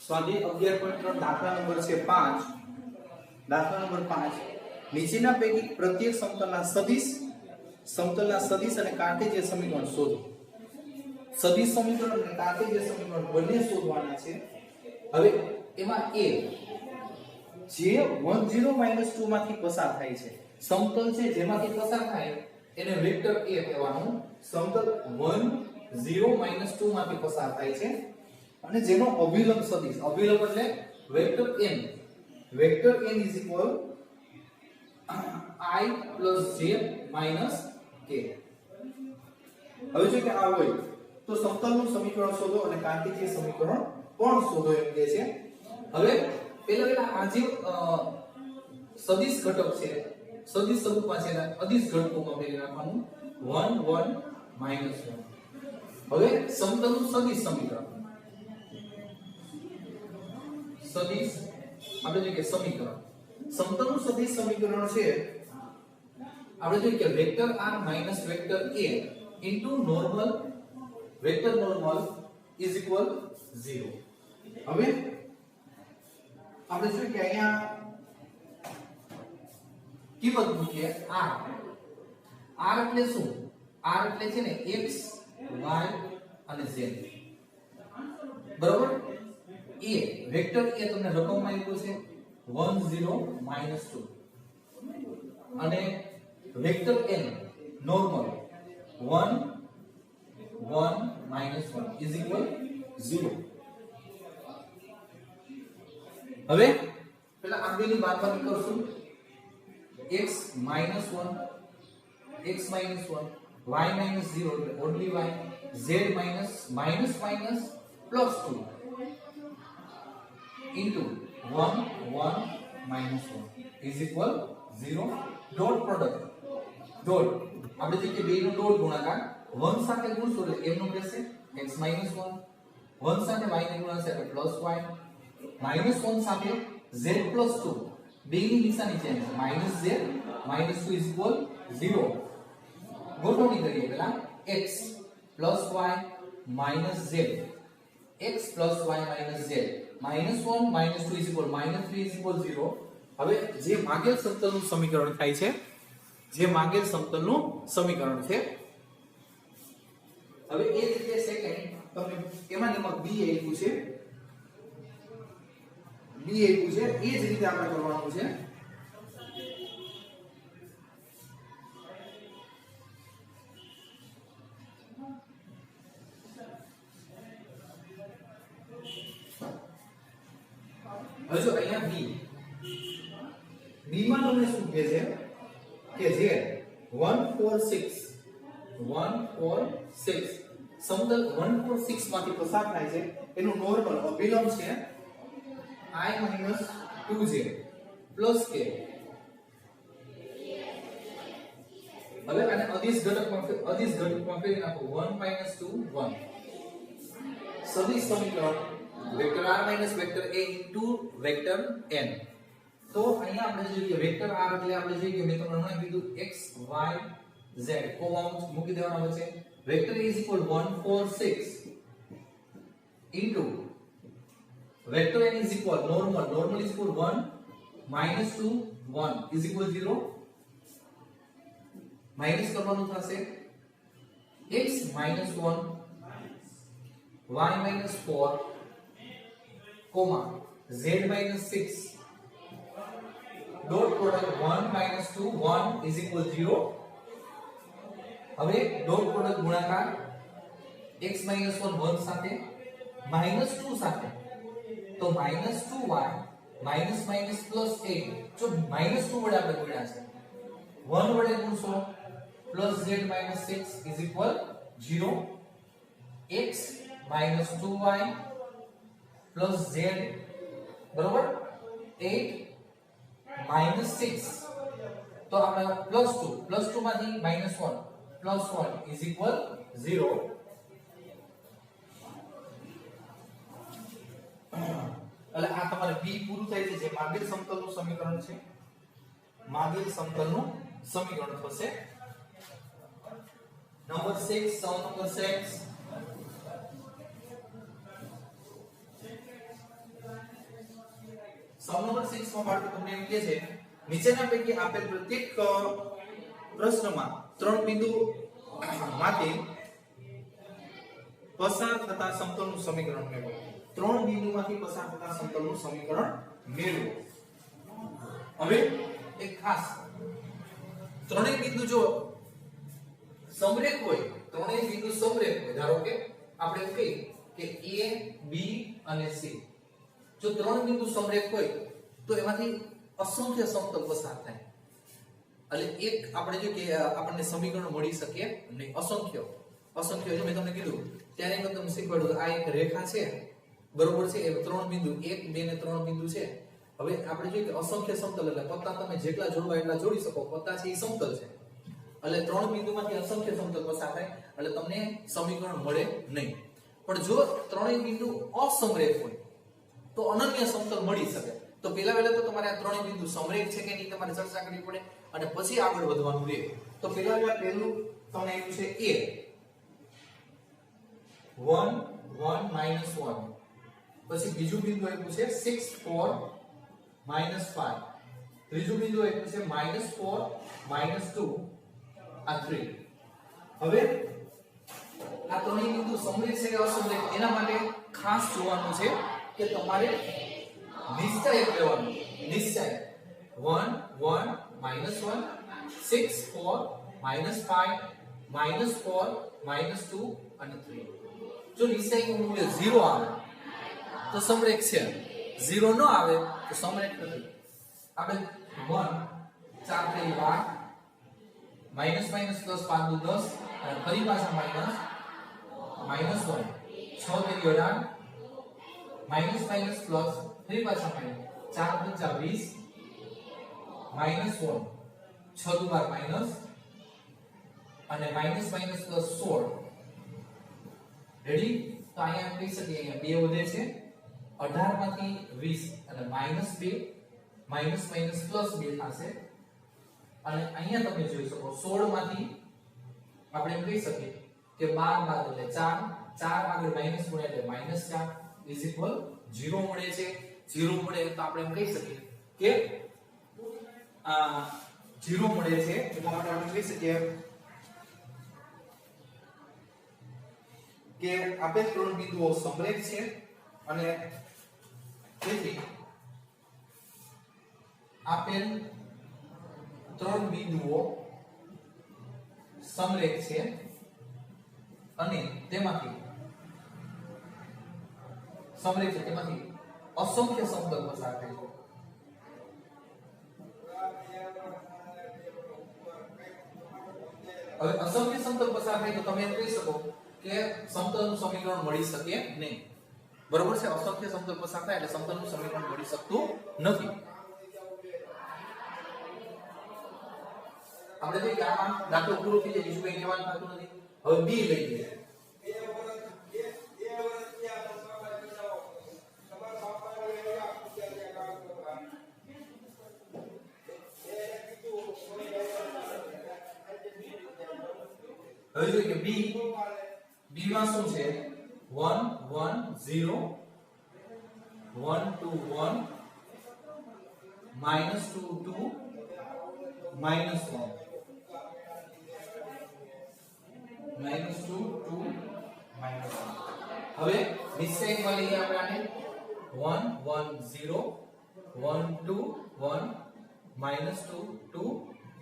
स्वाध्याय 11.3 दाखला नंबर છે 5 દાખલા નંબર 5 નીચેના પૈકી પ્રત્યેક સમતલના સદિશ અને કાર્ટેશિયન સમીકરણ શોધો સદિશ સમીકરણ અને કાર્ટેશિયન સમીકરણ બંને શોધવાના છે હવે એમાં a જે 1 0 2 માંથી પસાર થાય છે સમતલ છે જેમાંથી પસાર થાય એને વેક્ટર a કહેવાનું સમતલ 1 0 2 માંથી પસાર થાય છે અને જેનો અભિલંબ સદિશ અભિલંબ એટલે vector n is equal I plus j minus k હવે જો કે આ હોય તો સમતલનું સમીકરણ શોધો અને કાર્ટેશિયન સમીકરણ પણ શોધો એમ કહે છે હવે પહેલા આ જે સદિશ ઘટક છે સદિશ સ્વરૂપમાં છે અદિશ ઘટકોમાં ફેરવી નાખવાનું 1 1 1 હવે સમતલનું સદિશ સમીકરણ સદિશ આપણે જોઈએ કે સમીકરણ સમતલનું સદિશ સમીકરણ છે આપણે જોઈએ કે vector r minus vector a into normal vector normal is equal 0 હવે આપણે જોઈએ કે અહીંયા કિંમત મૂકીએ r એટલે શું r એટલે છે ને x y અને z બરોબર a વેક્ટર a તમને રકમમાં આપ્યું છે 1 0 2 અને vector n normal 1 1 1 is equal 0 હવે પેલા આ બેની બાદબાકી કરશું x -1 x -1 y -0 એટલે only y z -2 into 1 1 -1 is equal 0 dot product dot આપણે જે કે બે નો ડોટ ગુણાકાર 1 સાથે ગુણશો એટલે m નો રહેશે x -1 1 સાથે y ને ગુણાશે એટલે +y -1 સાથે z +2 બે ની નિશાની ચેન્જ -z -2 is equal 0 ગોઠવણી કરીએ પહેલા x y z x y z -1 -2 is equal -3 is equal 0 હવે જે માગેલ સમતલનું સમીકરણ થાય છે જે માગેલ સમતલનું સમીકરણ છે હવે એ જ રીતે સેકન્ડ તમને એમાં નંબર b આપ્યું છે એ જ રીતે આપણે કરવાનું છે હવે જો અહીંયા b માં તમને શું કહે છે કે જે 1 4 6 સમતલ 1 4 6 માંથી પસાર થાય છે એનું નોર્મલ અભિલંબ છે I - 2j plus k હવે આને અદિશ ઘટકમાં ફેરવી નાખો 1 - 2 1 સદિશ સમીકરણ vector r - vector a into vector n તો અહીંયા આપણે જોઈએ કે વેક્ટર r એટલે આપણે જોઈએ કે મેં તમને હમણાં કીધું x y z કોમા મૂકી દેવાના છે vector a is equal 1 4 6 into vector n is equal normal is equal 1 -2 1 is equal 0 minus કરવાનું થશે x -1 y -4 comma z -6 dot product 1 2 1 is equal 0 હવે ડોટ પ્રોડક્ટ ગુણાકાર x -1 1 સાથે -2 સાથે તો -2y +8 જો -2 વડે આપણે ગુણ્યા છે 1 વડે ગુણશો +z -6 is equal 0 x -2y + z બરોબર 8 -6 તો આપણે +2 માંથી -1 +1 is equal 0 એટલે આ તમારે b પૂરું થાય છે જે માગેલ સમતલનું સમીકરણ છે માગેલ સમતલનું સમીકરણ થશે number 6 sum number 6 sum number 6 માં બાળકો તમને એમ કહે છે નીચેના પૈકી આપેલ પ્રત્યેક પ્રશ્નમાં ત્રણ બિંદુ માંથી પસાર થતા સમતલનું સમીકરણ મેળવો. ત્રણ બિંદુમાંથી પસાર થતા સમતલનું સમીકરણ મેળવો. હવે એક ખાસ ત્રણેય બિંદુ જો સમરેખ હોય, ત્રણેય બિંદુ સમરેખ હોય, ધારો કે આપણે એમ કહીએ કે A, B અને C, જો ત્રણ બિંદુ સમરેખ હોય તો એમાંથી અસંખ્ય સમતલ પસાર થાય. એટલે એક આપણે જો કે આપણને સમીકરણ મળી શકે નહીં, અસંખ્ય જો મેં તમને કીધું ત્યારે મેં તમને શીખવાડ્યું આ એક રેખા છે, બરોબર છે, એ ત્રણ બિંદુ 1, 2 ને 3 બિંદુ છે. હવે આપણે જોઈએ કે અસંખ્ય સમતલ એટલે પત્તા તમે જેટલા જોડવા એટલા જોડી શકો, પત્તા છે એ સમતલ છે, એટલે ત્રણ બિંદુમાંથી અસંખ્ય સમતલ પસાર થાય એટલે તમને સમીકરણ મળે નહીં. પણ જો ત્રણેય બિંદુ અસમરેખ હોય તો અનન્ય સમતલ મળી શકે. તો પહેલા તો તમારે આ ત્રણેય બિંદુ સમરેખ છે કે નહીં તમારે ચર્ચા કરવી પડે અને પછી આગળ વધવાનું રહે. તો પહેલું તમને આપ્યું છે A 1 1 -1, પછી બીજું બિંદુ આપ્યું છે 6 4 -5, ત્રીજું બિંદુ આપ્યું છે -4 -2 આ 3. હવે આ ત્રણેય બિંદુ સમરેખ છે કે અસમરેખ એના માટે ખાસ જોવાનું છે કે તમારે નિશ્ચય લેવાનો. નિશ્ચય 1 1 -1 6 4 -5 -4 -2 અને 3. જો નિશ્ચયનું મૂલ્ય 0 આવે તો સમરેખ છે, 0 ન આવે તો સમરેખ નથી. આપણે 1 4 3 12 માઈનસ માઈનસ પ્લસ 5 દુ 10 અને ફરી પાછા માઈનસ -1 6 તેરી 18 માઈનસ માઈનસ પ્લસ ફરી પાછા માઈનસ 4 પંચા 20 -1 6 દુ 12 માઈનસ અને માઈનસ માઈનસ પ્લસ 16. રેડી? તો અહીંયા કહી શકીએ અહીંયા 2 વધે છે 18 માંથી 20 અને -2 માઈનસ માઈનસ પ્લસ 2 થશે. અને અહીંયા તમે જોઈ શકો 16 માંથી આપણે એમ કહી શકીએ કે 12 બાદ એટલે 4 આગળ માઈનસ મળે એટલે -4 0 મળે છે. 0 મળે તો આપણે એમ કહી શકીએ કે આ 0 મળે છે એટલા માટે આપણે કહી શકીએ કે આપેલ ત્રણ બિંદુઓ સમરેખ છે અને તેથી આપેલ ત્રણ બિંદુઓ સમરેખ છે અને તેમાંથી અસંખ્ય સમતલ પસાર થાય છે. હવે અસંખ્ય સમતલ પસાર થાય તો તમે એમ કહી શકો કે સમતલનું સમીકરણ મળી શકે નહીં. બરોબર છે? અસંખ્ય સમતલ પસાર થાય એટલે સમતલનું સમીકરણ મળી શકતું નથી. આપણે જે આમાં દાખલો પૂરો થઈ જાય બીજું કંઈ કહેવાનું થતું નથી. હવે બી લઈ લઈએ. હવે જોઈએ કે બી માં શું છે 1 1 0 1 2 1 -2 2 -1 -2 2 -1. હવે નિશ્ચયમાં લઈએ આપણે આને 1 1 0 1 2 1 -2 2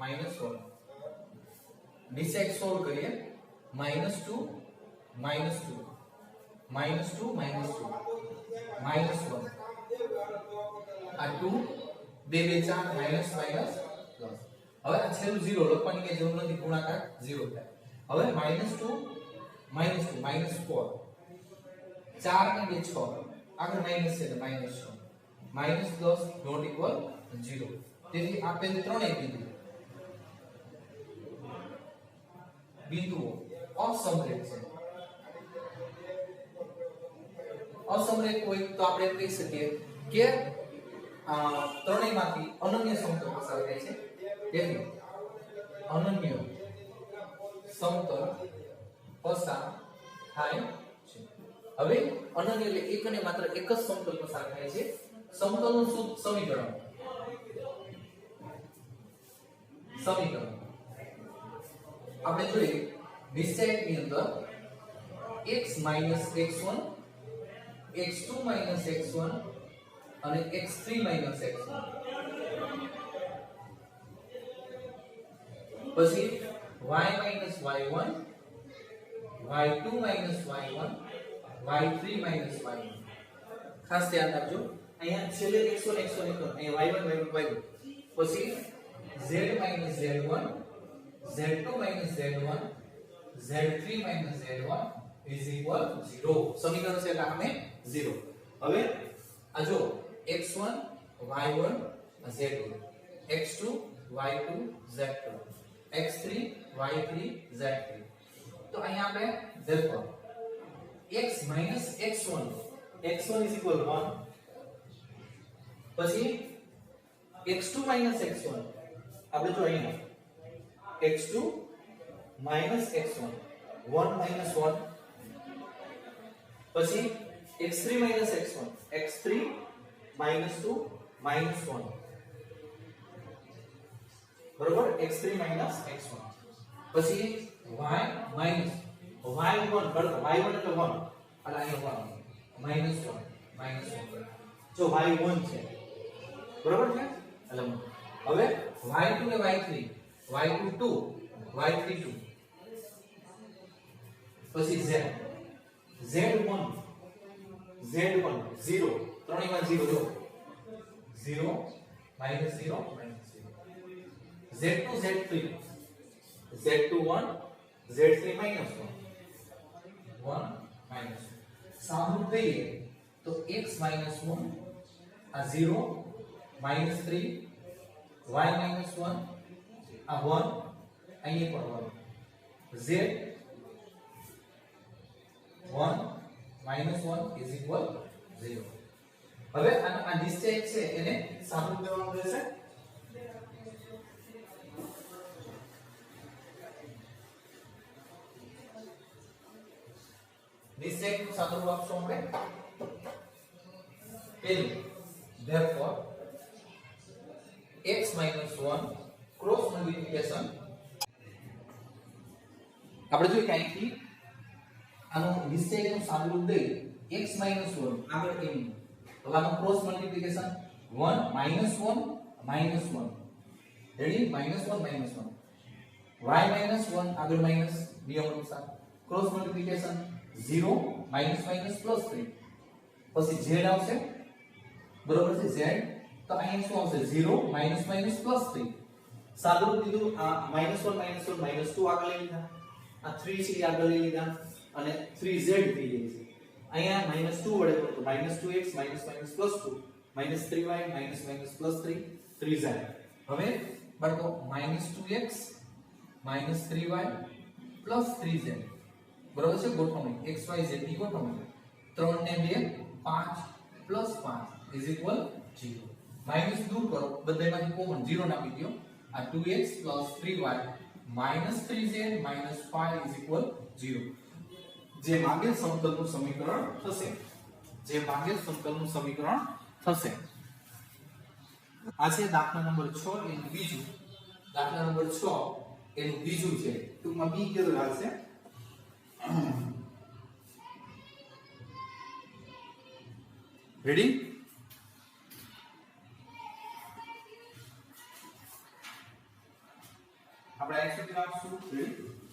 -1. નિશ્ચય સોલ્વ કરીએ -2 -2 -2 -2 -1 આ 2 2 4 માઈનસ માઈનસ પ્લસ. હવે આ છેલ્લું 0 લખવાની કે જરૂર નથી, ગુણાકાર 0 થાય. હવે -2 -4 4 ને 2 6 આગળ માઈનસ છે એટલે -6 -10 નોટ ઇક્વલ 0. તેથી આપેલ ત્રણેય બિંદુઓ અસમરેખ છે. અસમરેખ હોય તો આપણે એમ કહી શકીએ કે ત્રણેયમાંથી અનન્ય સમતલ પસાર થાય છે. તેથી અનન્ય સમતલ પસાર થાય છે. હવે અનન્ય એટલે એક અને માત્ર એક જ સમતલ પસાર થાય છે. સમતલનું શુદ્ધ સમીકરણ આપણે જોઈએ નિશ્ચયકની અંદર x x1 x2 x1 અને x3 x1 પછી y y1 y2 y1 y3 y1 ખાસ ધ્યાન રાખજો અહીંયા છેલ્લે x1 x1 અહીંયા y1 y1 y2 પછી z z1 z2 z1 z3 z1 is equal 0 સમીકરણ છે એટલે આને 0 હવે આ જો x1 y1 z2 x2 y2 z2 x3 y3 z3 તો અહીંયા આપણે therefore x x1 x1 is equal 1 પછી x2 x1 આપણે જો અહીંયા x2 x1 1 1 પછી x3 x1 x3 -2 -1 બરોબર x3 x1 પછી y y1 બરાબર y1 એટલે 1 અને અહીંયા 1 -1 જો y1 છે બરોબર છે એટલે હવે y2 ને y3 y2 2 y3 2 પછી z z1 z1 0 ત્રણેયમાં 0 જો 0 -0 z2 z3 z2 1 z3 -1 1 સામૂહિક કહીએ તો x -1 આ 0 -3 y -1 આ 1 અહીંયા પણ 1 z 1 -1 is equal 0 હવે આ નિશ્ચય છે એને સાબિત કરવાનું રહેશે નિશ્ચયનું સાદુરૂપ આપશો આપણે પહેલું therefore x -1 ક્રોસ મલ્ટીપ્લિકેશન આપણે જોઈએ કે અહીંથી આનો નિશ્ચયનું સાદુરૂપ દઈ x -1 આગળ કેવી તો આનો ક્રોસ મલ્ટીપ્લિકેશન 1 -1 રેડી -1 y -1 આગળ માઈનસ નિયમ અનુસાર ક્રોસ મલ્ટીપ્લિકેશન 0 -+3 પછી z આવશે બરોબર છે z તો અહીંયા શું આવશે 0 -+3 સાદુરૂપ દીધું આ -1 -2 આગળ લઈ લીધા આ 3 છે આગળ લઈ લીધા અને 3z થઈ ગઈ છે અહીંયા -2 વડે તો -2x -+2 -3y -+3 3z હવે બાળકો -2x -3y 3z બરાબર છે ગોઠવણી x y z ની ગોઠવણી 3 ને 2 5 + 5 0 માઈનસ દૂર કરો બધામાંથી કોમન 0 નાખી દો આ 2x + 3y -3z -5 0 જે માંગેલ સમતલનું સમીકરણ થશે આ છે દાખલા નંબર 6 એનું બીજું દાખલા નંબર 6 એનું બીજું છે ટૂંકમાં બી કીધું હાલશે રેડી આપણે આ સુધી રાખશું રેડી